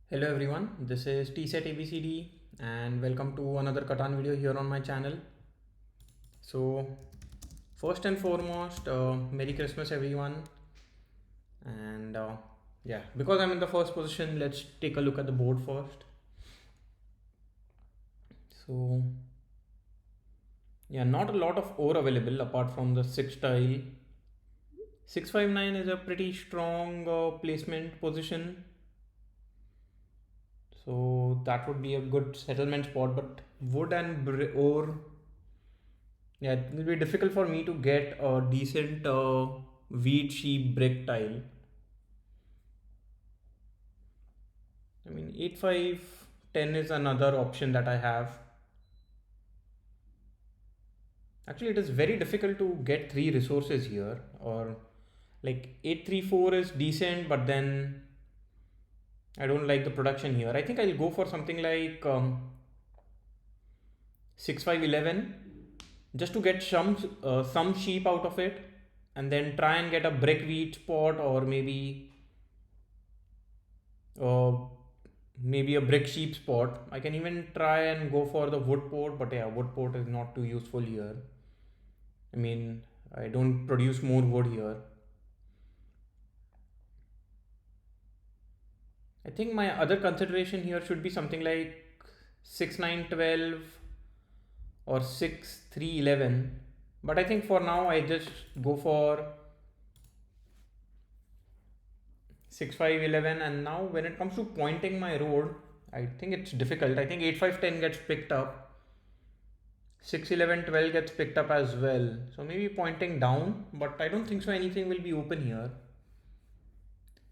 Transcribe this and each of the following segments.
Hello everyone, this is TSET ABCD and welcome to another Catan video here on my channel. So first and foremost, Merry Christmas everyone. And yeah, because I'm in the first position, let's take a look at the board first. So yeah, not a lot of ore available apart from the 6 tile. 659 is a pretty strong placement position. So that would be a good settlement spot, but wood and ore, yeah, it will be difficult for me to get a decent wheat sheep brick tile. I mean, 8 5 10 is another option that I have. Actually, it is very difficult to get three resources here, or like 8 3 4 is decent, but then I don't like the production here. I think I'll go for something like 6 5 11 just to get some sheep out of it, and then try and get a brick wheat spot, or uh, maybe a brick sheep spot. I can even try and go for the wood port, but yeah, wood port is not too useful here. I mean, I don't produce more wood here. I think my other consideration here should be something like 6 9 12 or 6 3 11. But I think for now I just go for 6 5 11. And now when it comes to pointing my road, I think it's difficult. I think 8 5 10 gets picked up. 6 11 12 gets picked up as well. So maybe pointing down, but I don't think so anything will be open here.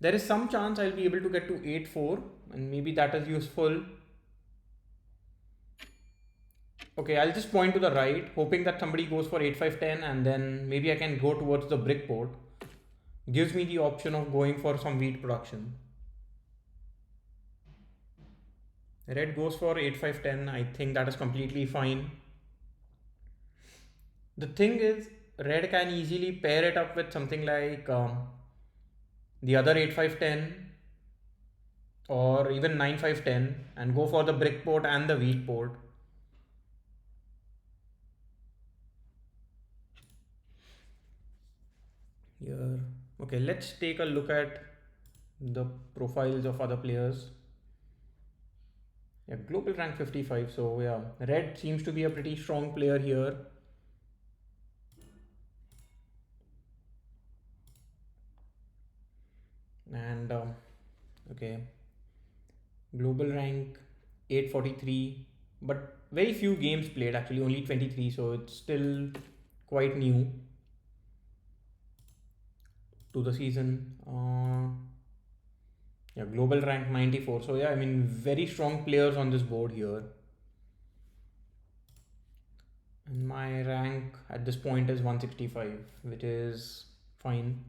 There is some chance I'll be able to get to 8 4, and maybe that is useful. Okay, I'll just point to the right, hoping that somebody goes for 8 5 10, and then maybe I can go towards the brick port. Gives me the option of going for some wheat production. Red goes for 8 5 10. I think that is completely fine. The thing is, red can easily pair it up with something like the other 8 5 10 or even 9 5 10 and go for the brick port and the wheat port. Here, okay, let's take a look at the profiles of other players. Yeah, global rank 55. So yeah, red seems to be a pretty strong player here. And okay, global rank 843, but very few games played, actually only 23, so it's still quite new to the season. Yeah, global rank 94. So yeah, I mean, very strong players on this board here. And my rank at this point is 165, which is fine.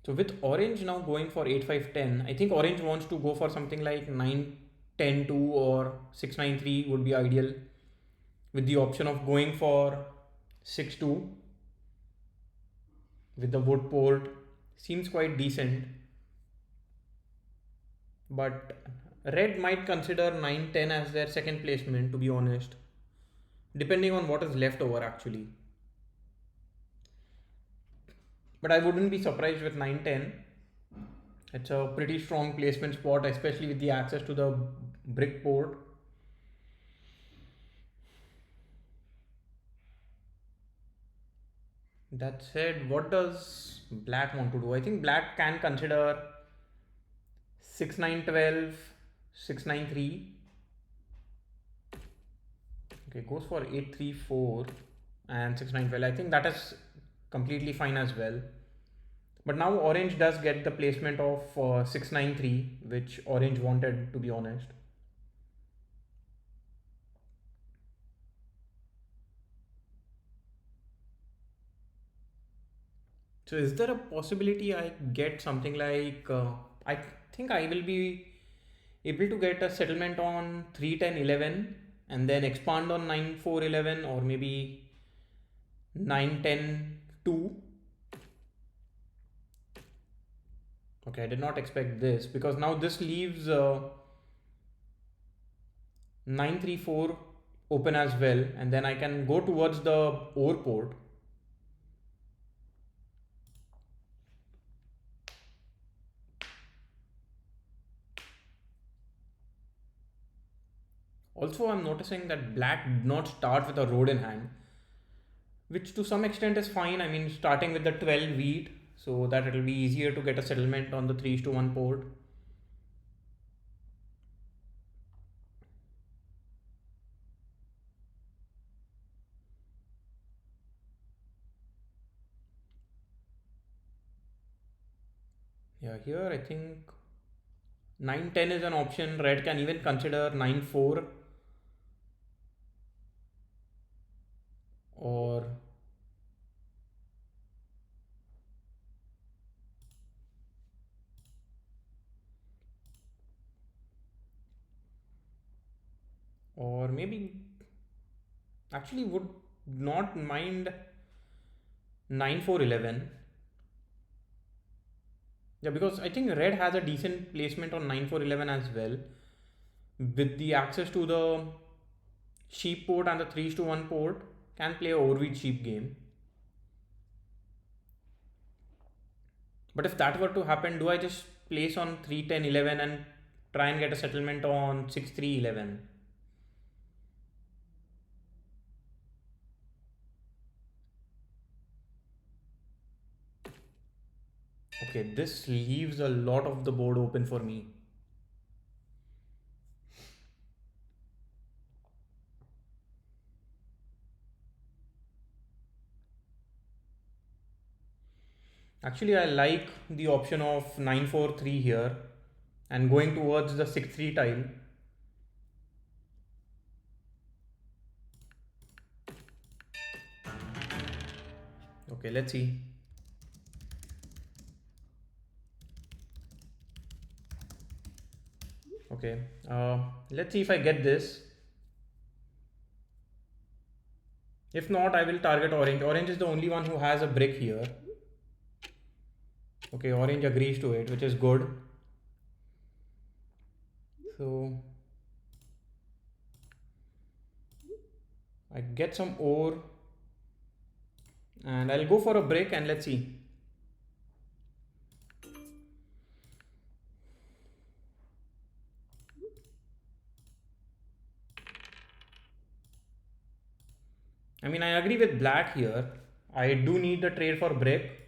So with orange now going for 8 5 10, I think orange wants to go for something like 9 10 2 or 6 9 3 would be ideal, with the option of going for 6 2 with the wood port. Seems quite decent. But red might consider 9 10 as their second placement, to be honest, depending on what is left over actually. But I wouldn't be surprised with 9 10. It's a pretty strong placement spot, especially with the access to the brick port. That said, what does black want to do? I think black can consider 6 9 12, 6 9 3. Okay, goes for 8 3 4 and 6 9 12. I think that is completely fine as well. But now orange does get the placement of 6 9 3, which orange wanted, to be honest. So is there a possibility I get something like I think I will be able to get a settlement on 3 10 11 and then expand on 9 4 11, or maybe 9 10 2. Okay, I did not expect this because now this leaves 934 open as well, and then I can go towards the OR port. Also, I'm noticing that black did not start with a road in hand, which to some extent is fine. I mean, starting with the 12 wheat so that it'll be easier to get a settlement on the 3:1 port. Yeah, here I think 910 is an option. Red can even consider 94 or maybe actually would not mind 9411. Yeah, because I think red has a decent placement on 9411 as well, with the access to the sheep port and the 3:1 port, can play a overweight sheep game. But if that were to happen, do I just place on 3:10:11 and try and get a settlement on 6:3:11? Okay, this leaves a lot of the board open for me. Actually, I like the option of 943 here and going towards the 6-3 tile. Okay, let's see. Okay, let's see if I get this. If not, I will target orange. Orange is the only one who has a brick here. Okay, orange agrees to it, which is good. So I get some ore and I'll go for a brick and let's see. I mean, I agree with black here. I do need the trade for brick.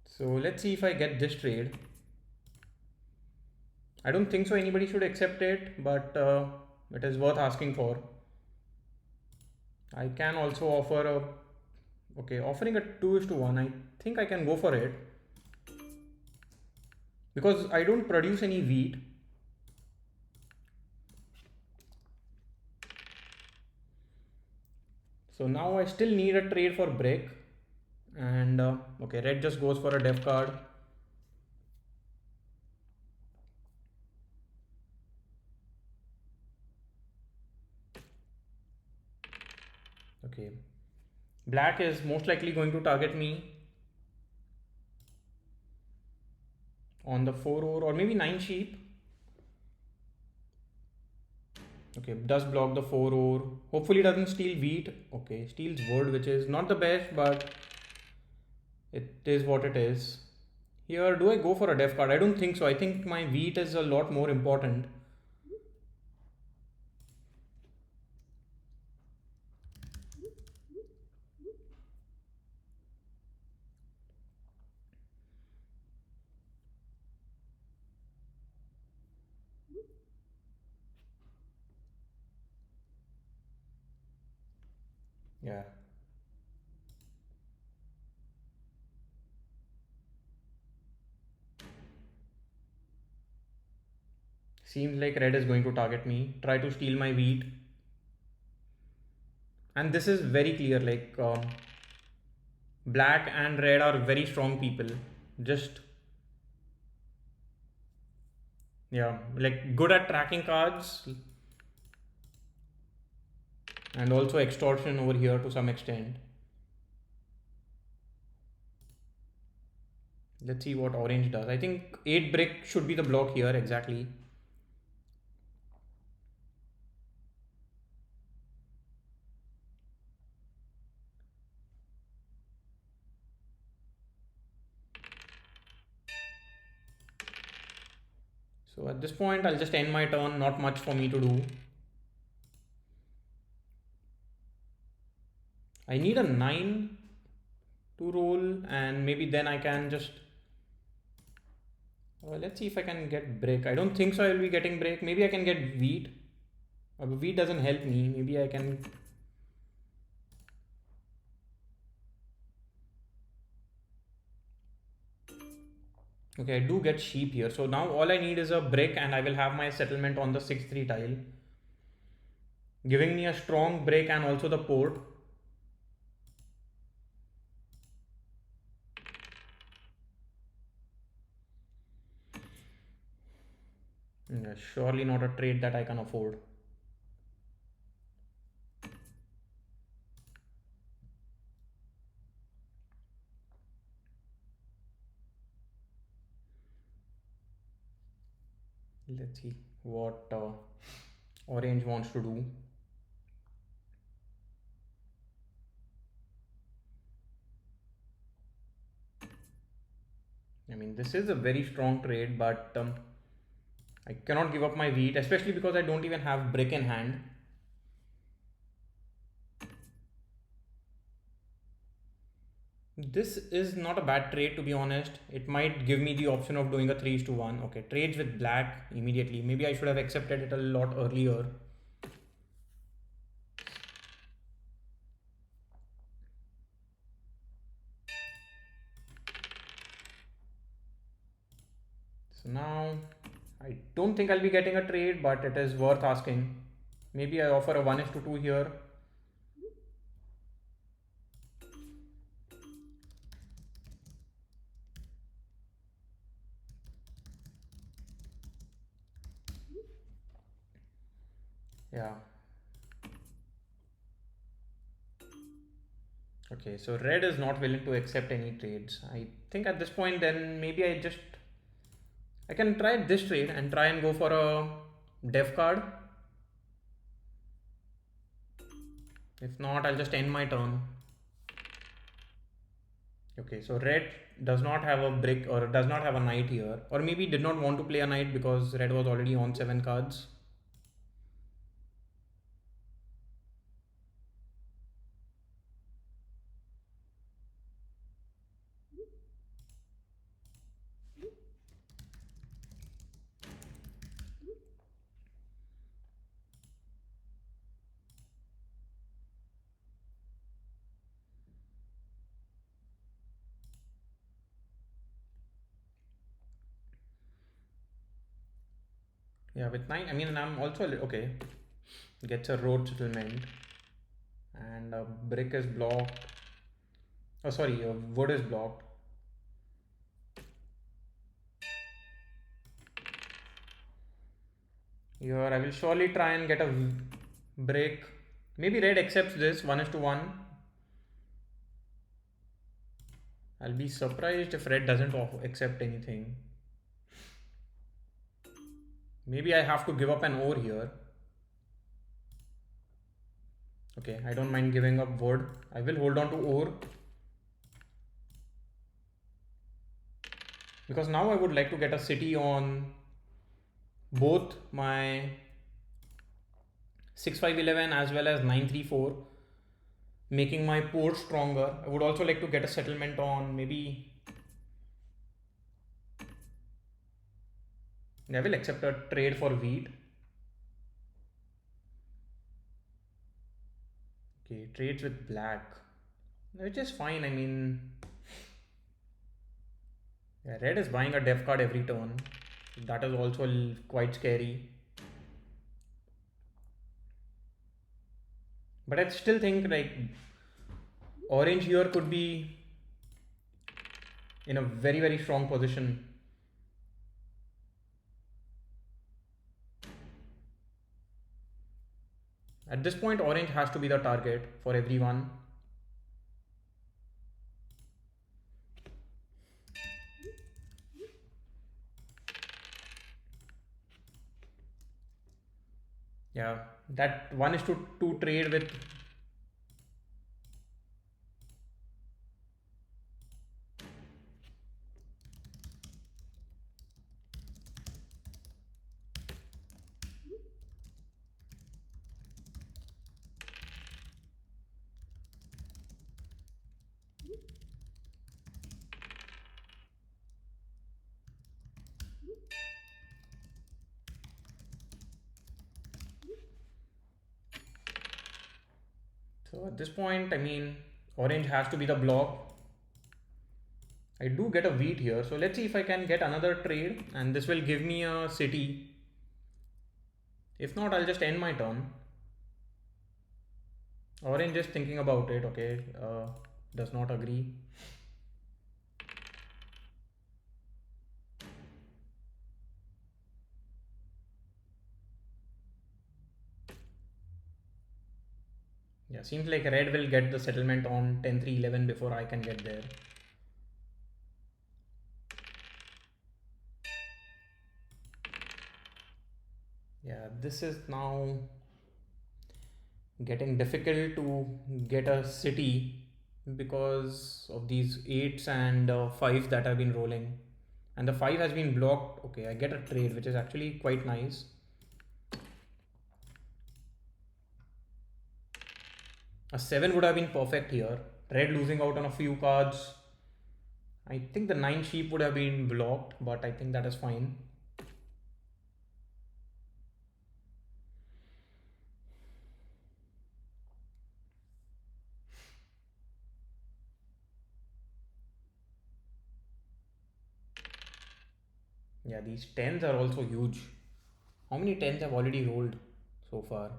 So let's see if I get this trade. I don't think so anybody should accept it, but it is worth asking for. I can also offer a, okay, offering a 2:1. I think I can go for it because I don't produce any wheat. So now I still need a trade for brick, and okay, red just goes for a def card. Okay, black is most likely going to target me on the 4 or maybe 9 sheep. Okay, does block the 4 ore. Hopefully doesn't steal wheat. Okay, steals wood, which is not the best, but it is what it is. Here, do I go for a def card? I don't think so. I think my wheat is a lot more important. Yeah. Seems like red is going to target me, try to steal my wheat. And this is very clear, like black and red are very strong people. Just, yeah, like good at tracking cards. and also extortion over here to some extent. Let's see what orange does. I think 8 brick should be the block here exactly. So at this point, I'll just end my turn. Not much for me to do. I need a 9 to roll, and maybe then I can just let's see if I can get break. I don't think so I will be getting break. Maybe I can get wheat. Wheat doesn't help me. Maybe I can. Okay, I do get sheep here. So now all I need is a brick and I will have my settlement on the 6-3 tile. Giving me a strong break and also the port. Yeah, surely not a trade that I can afford. Let's see what orange wants to do. I mean, this is a very strong trade, but I cannot give up my wheat, especially because I don't even have brick in hand. This is not a bad trade, to be honest. It might give me the option of doing a 3:1. Okay, trades with black immediately. Maybe I should have accepted it a lot earlier. So now I don't think I'll be getting a trade, but it is worth asking. Maybe I offer a 1:2 here. Yeah. Okay, so red is not willing to accept any trades. I think at this point, then maybe I can try this trade and try and go for a dev card. If not, I'll just end my turn. Okay, so red does not have a brick or does not have a knight here, or maybe did not want to play a knight because red was already on 7 cards. Yeah, with 9, I mean, I'm also okay. Gets a road settlement, and a brick is blocked. Oh, sorry, wood is blocked. Here, I will surely try and get a break. Maybe red accepts this 1:1. I'll be surprised if red doesn't accept anything. Maybe I have to give up an ore here. Okay, I don't mind giving up wood. I will hold on to ore. Because now I would like to get a city on both my 6-5-11 as well as 9-3-4, making my port stronger. I would also like to get a settlement on maybe. I will accept a trade for wheat. Okay, trades with black, which is fine. I mean, yeah, red is buying a dev card every turn. That is also quite scary. But I still think like orange here could be in a very, very strong position. At this point, orange has to be the target for everyone. Yeah, that 1:2 trade with. So at this point, I mean, orange has to be the block. I do get a wheat here, so let's see if I can get another trade, and this will give me a city. If not, I'll just end my turn. Orange is thinking about it. Okay, does not agree. Yeah, seems like red will get the settlement on 10-3-11 before I can get there. Yeah, this is now getting difficult to get a city because of these 8s and 5s that have been rolling. And the 5 has been blocked. Okay, I get a trade, which is actually quite nice. A 7 would have been perfect here. Red losing out on a few cards. I think the 9 sheep would have been blocked, but I think that is fine. Yeah, these 10s are also huge. How many 10s have already rolled so far?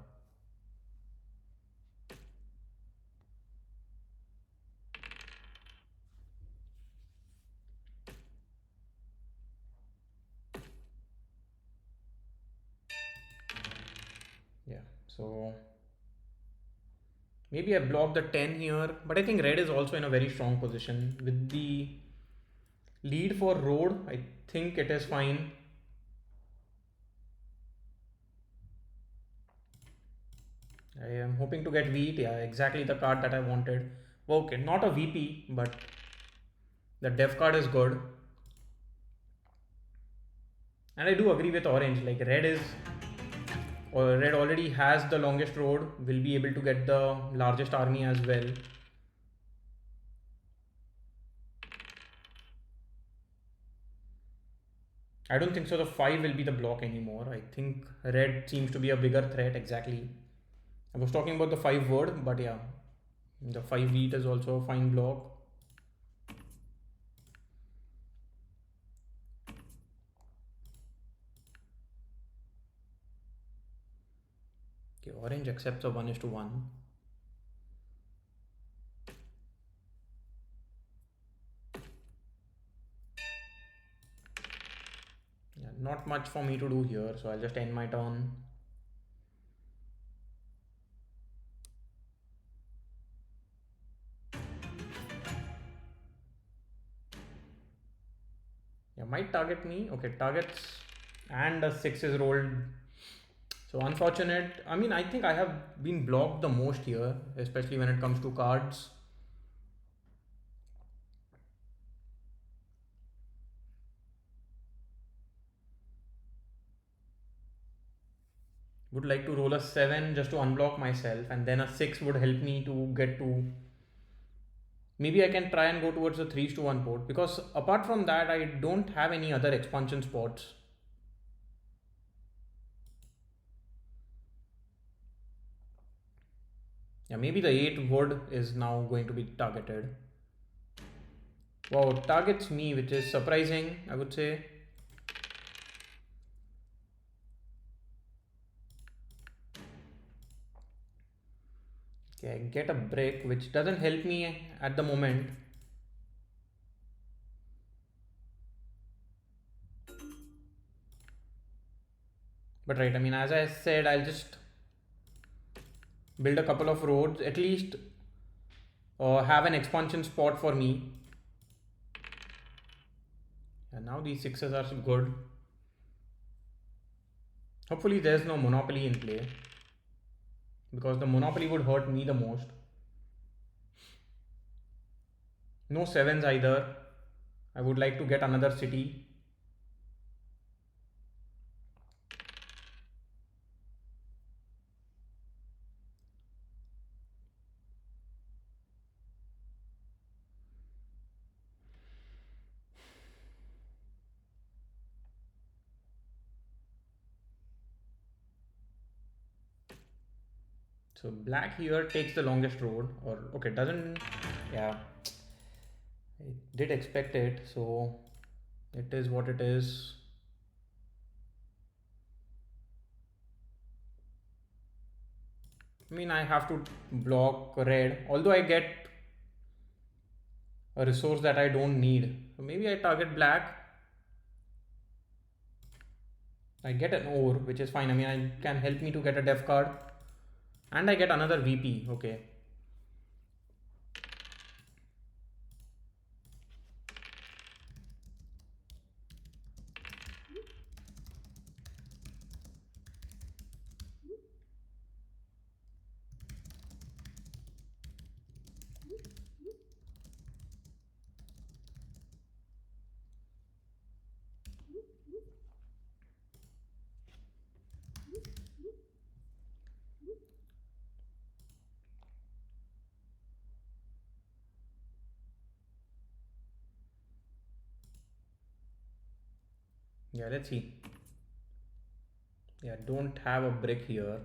Yeah, so maybe I block the 10 here, but I think red is also in a very strong position. With the lead for road, I think it is fine. I am hoping to get wheat. Yeah, exactly the card that I wanted. Okay, not a VP, but the dev card is good. And I do agree with orange. Like red is, or red already has the longest road. Will be able to get the largest army as well. I don't think so. The 5 will be the block anymore. I think red seems to be a bigger threat. Exactly. I was talking about the 5 word, but yeah, the 5 wheat is also a fine block. Okay, orange accepts a 1:1. Yeah, not much for me to do here, so I'll just end my turn. Yeah, might target me. Okay, targets, and a 6 is rolled. So unfortunate. I mean, I think I have been blocked the most here, especially when it comes to cards. Would like to roll a 7 just to unblock myself, and then a 6 would help me to get to. Maybe I can try and go towards the 3:1 port, because apart from that, I don't have any other expansion spots. Yeah, maybe the 8 wood is now going to be targeted. Wow, targets me, which is surprising, I would say. Okay, I get a break, which doesn't help me at the moment. But right, I mean, as I said, I'll just build a couple of roads, at least have an expansion spot for me. And now these sixes are good. Hopefully there's no monopoly in play, because the monopoly would hurt me the most. No sevens either. I would like to get another city. So black here takes the longest road, or okay, doesn't, yeah, I did expect it, so it is what it is. I mean, I have to block red, although I get a resource that I don't need. So maybe I target black. I get an ore, which is fine. I mean, I can help me to get a def card, and I get another VP. Okay. Yeah, let's see. Yeah, don't have a brick here.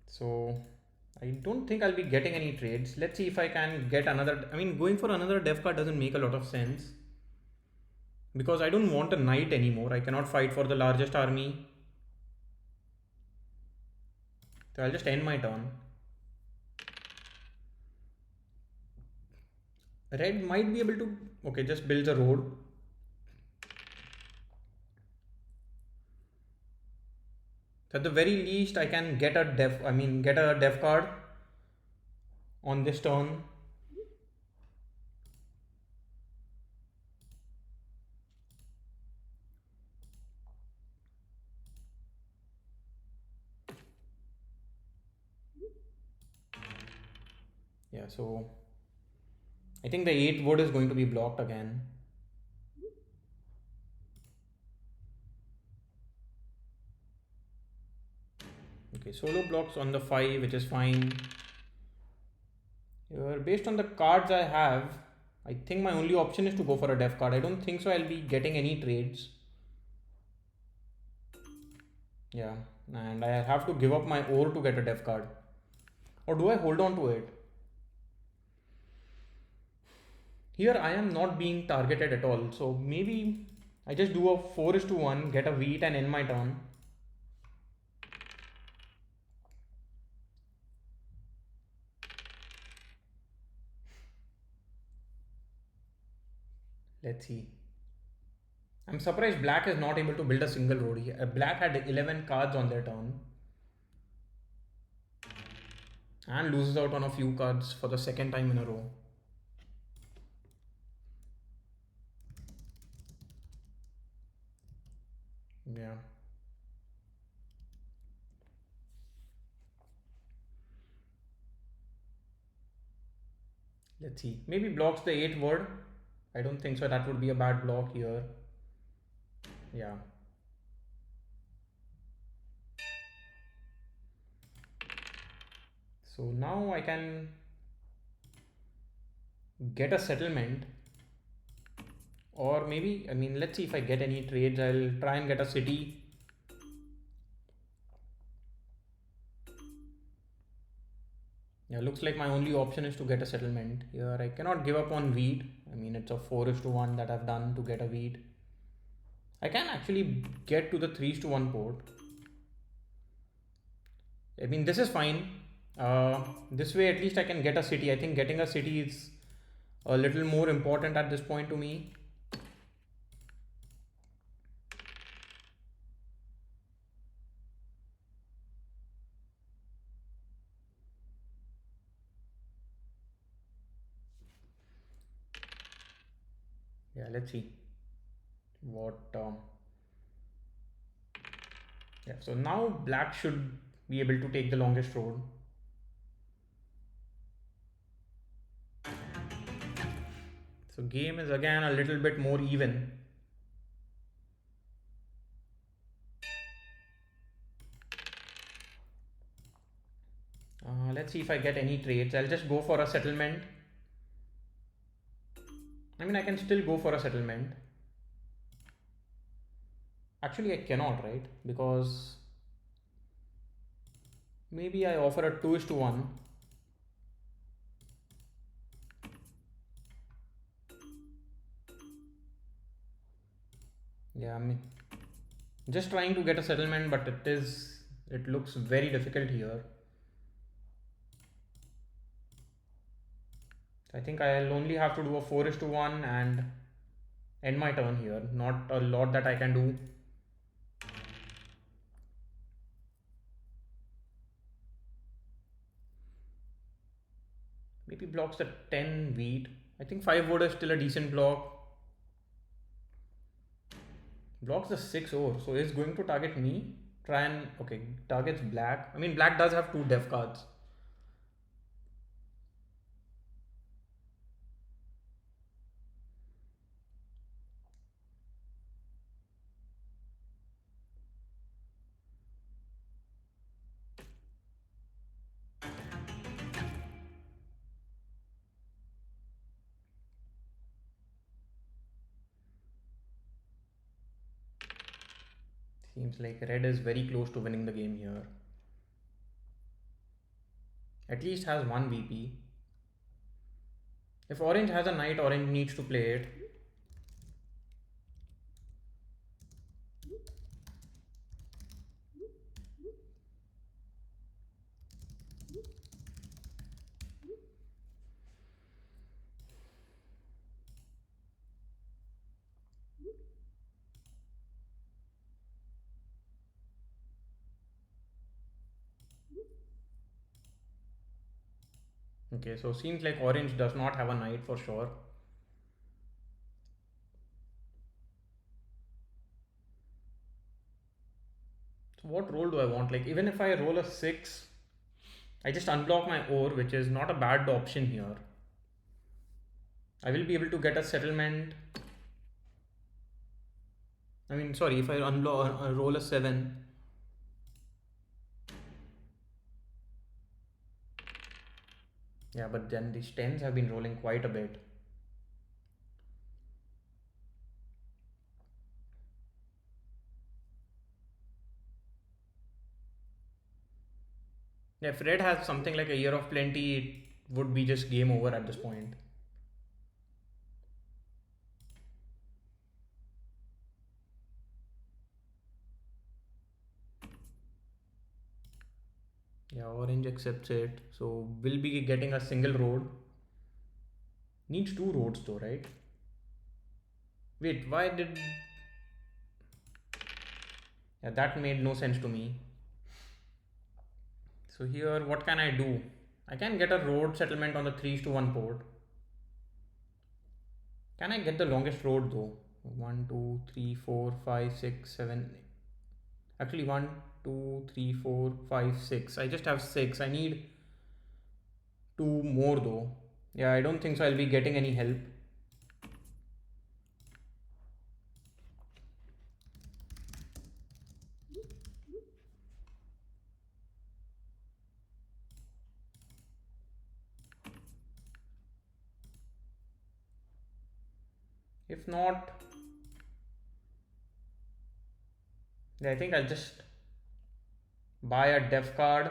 So I don't think I'll be getting any trades. Let's see if I can get another. I mean, going for another dev card doesn't make a lot of sense, because I don't want a knight anymore. I cannot fight for the largest army. So I'll just end my turn. Red might be able to, okay, just builds a road. So at the very least, I can get a get a def card on this turn. Yeah, so I think the 8th wood is going to be blocked again. Okay, solo blocks on the 5, which is fine. Based on the cards I have, I think my only option is to go for a def card. I don't think so I'll be getting any trades. Yeah, and I have to give up my ore to get a def card. Or do I hold on to it? Here I am not being targeted at all. So maybe I just do a 4:1, get a wheat and end my turn. Let's see. I'm surprised black is not able to build a single road. Black had 11 cards on their turn and loses out on a few cards for the second time in a row. Yeah. Let's see. Maybe blocks the 8th word. I don't think so. That would be a bad block here. Yeah. So now I can get a settlement, or maybe, I mean, let's see if I get any trades. I'll try and get a city. Yeah, looks like my only option is to get a settlement here. I cannot give up on wheat. I mean, it's a 4:1 that I've done to get a wheat. I can actually get to the 3:1 port. I mean, this is fine. This way, at least I can get a city. I think getting a city is a little more important at this point to me. Yeah, let's see what. Yeah, so now black should be able to take the longest road. So game is again a little bit more even. Let's see if I get any trades. I'll just go for a settlement. I mean, I can still go for a settlement. Actually, I cannot, right? Because maybe I offer a 2:1. Yeah, I mean, just trying to get a settlement, but it looks very difficult here. I think I'll only have to do a 4:1 and end my turn here. Not a lot that I can do. Maybe blocks the 10 wheat. I think 5 wood is still a decent block. Blocks the 6 ore. So it's going to target me. Try and, okay, targets black. I mean, black does have 2 def cards. Seems like red is very close to winning the game here. At least has 1 VP. If orange has a knight, orange needs to play it. Okay, so seems like orange does not have a knight for sure. So what role do I want? Like even if I roll a 6, I just unblock my ore, which is not a bad option here. I will be able to get a settlement. I mean, sorry, if I unblock, roll a 7. Yeah, but then these 10s have been rolling quite a bit. Yeah, if red has something like a year of plenty, it would be just game over at this point. Yeah, orange accepts it. So we'll be getting a single road. Needs 2 roads though, right? Wait, why did... Yeah, that made no sense to me. So here, what can I do? I can get a road settlement on the 3:1 port. Can I get the longest road though? 1, 2, 3, 4, 5, 6, 7. Actually, 1, 2, 3, 4, 5, 6. I just have 6. I need 2 more though. Yeah, I don't think so. I'll be getting any help. If not, I think I'll just buy a def card,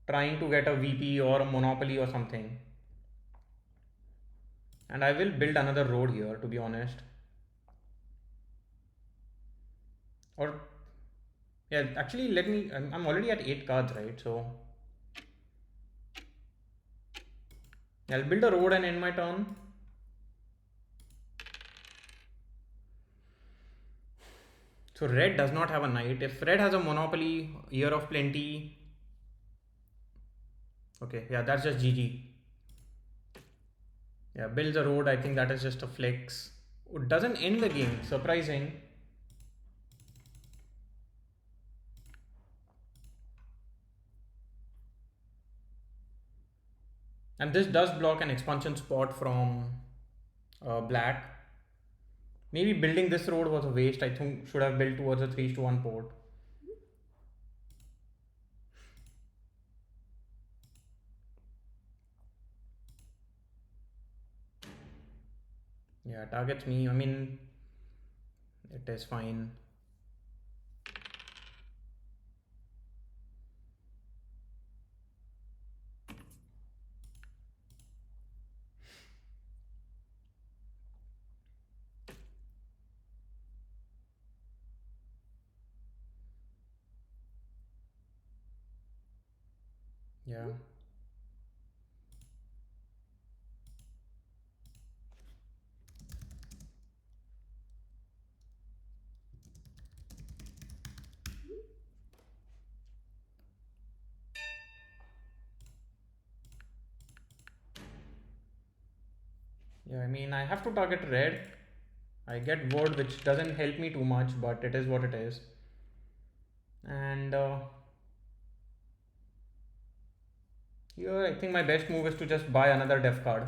trying to get a VP or a monopoly or something. And I will build another road here, to be honest. Or, yeah, actually, let me. I'm already at 8 cards, right? So, I'll build a road and end my turn. So, red does not have a knight. If red has a monopoly, year of plenty. Okay, yeah, that's just GG. Yeah, builds a road. I think that is just a flex. It doesn't end the game. Surprising. And this does block an expansion spot from black. Maybe building this road was a waste. I think should have built towards a 3:1 port. Yeah, targets me. I mean, it is fine. Yeah. Yeah, I mean, I have to target red. I get word which doesn't help me too much, but it is what it is. And here, I think my best move is to just buy another def card.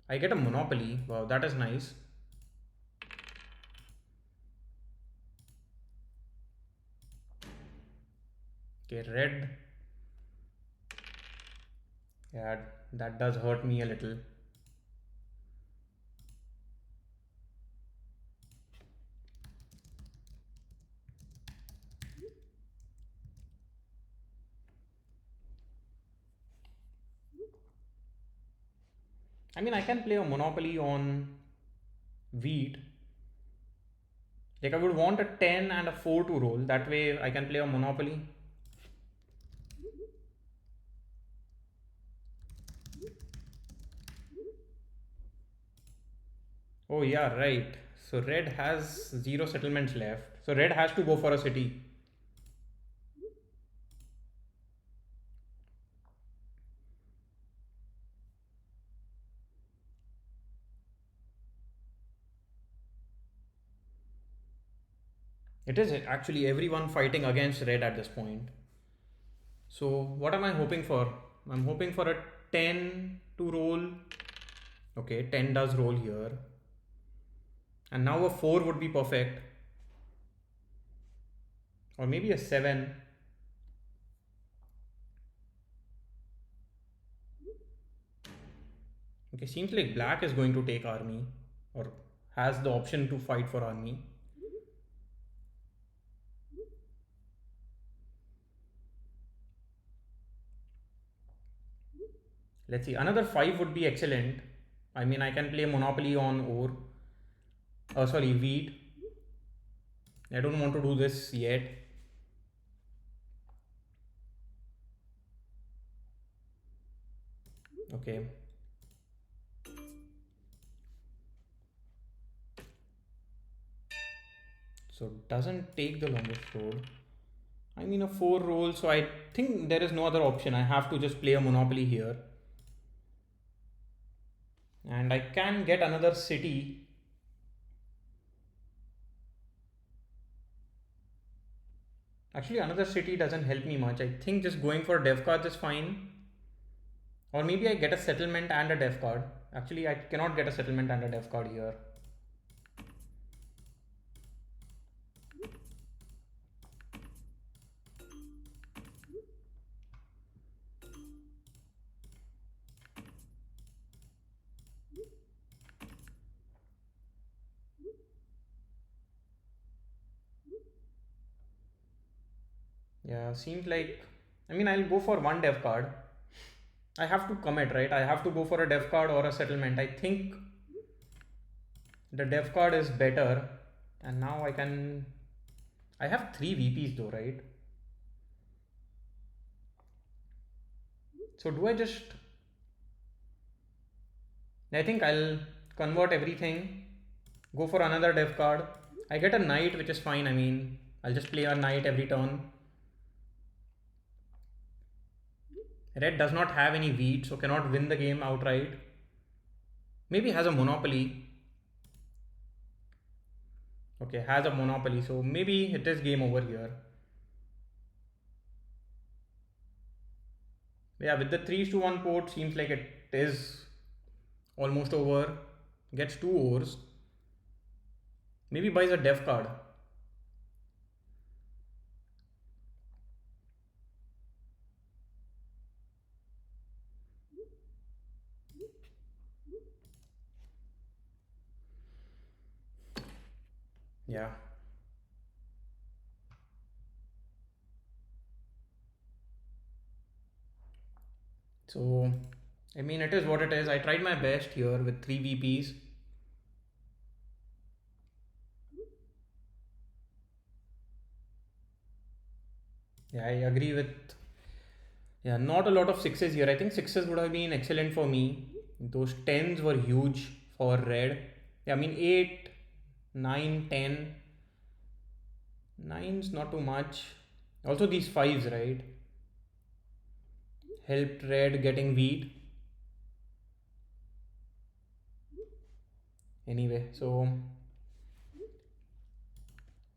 I get a monopoly. Wow, that is nice. Okay, red. Yeah, that does hurt me a little. I mean, I can play a monopoly on wheat. Like, I would want a 10 and a 4 to roll. That way, I can play a monopoly. Oh, yeah, right. So, red has 0 settlements left. So, red has to go for a city. It is actually everyone fighting against red at this point. So what am I hoping for? I'm hoping for a 10 to roll. Okay, 10 does roll here. And now a 4 would be perfect. Or maybe a 7. Okay, seems like black is going to take army. Or has the option to fight for army. Let's see, another 5 would be excellent. I mean, I can play Monopoly on ore. Oh, sorry, wheat. I don't want to do this yet. Okay. So doesn't take the longest road. I mean a 4 roll, so I think there is no other option. I have to just play a Monopoly here. And I can get another city. Actually, another city doesn't help me much. I think just going for dev cards is fine. Or maybe I get a settlement and a dev card. Actually, I cannot get a settlement and a dev card here. Yeah, seems like. I mean, I'll go for one dev card. I have to commit, right? I have to go for a dev card or a settlement. I think the dev card is better. And now I can. I have 3 VPs though, right? So do I just. I think I'll convert everything, go for another dev card. I get a knight, which is fine. I mean, I'll just play a knight every turn. Red does not have any wheat, so cannot win the game outright. Maybe has a monopoly. Okay, has a monopoly, so maybe it is game over here. Yeah, with the 3-1 port, seems like it is almost over. Gets two ores. Maybe buys a dev card. Yeah. So, I mean, it is what it is. I tried my best here with three VPs. Yeah, I agree with. Yeah, not a lot of sixes here. I think sixes would have been excellent for me. Those tens were huge for red. Yeah, I mean, 8, 9, 10. Nine's not too much. Also, these fives, right? Helped red getting wheat. Anyway, so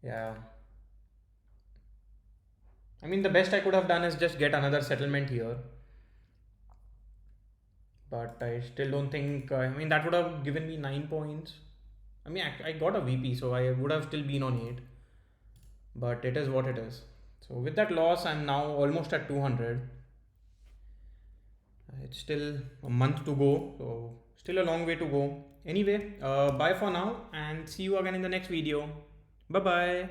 yeah. I mean, the best I could have done is just get another settlement here. But I still don't think. I mean, that would have given me 9 points. I mean, I got a VP, so I would have still been on 8. But it is what it is. So with that loss, I'm now almost at 200. It's still a month to go, so still a long way to go. Anyway, bye for now and see you again in the next video. Bye bye.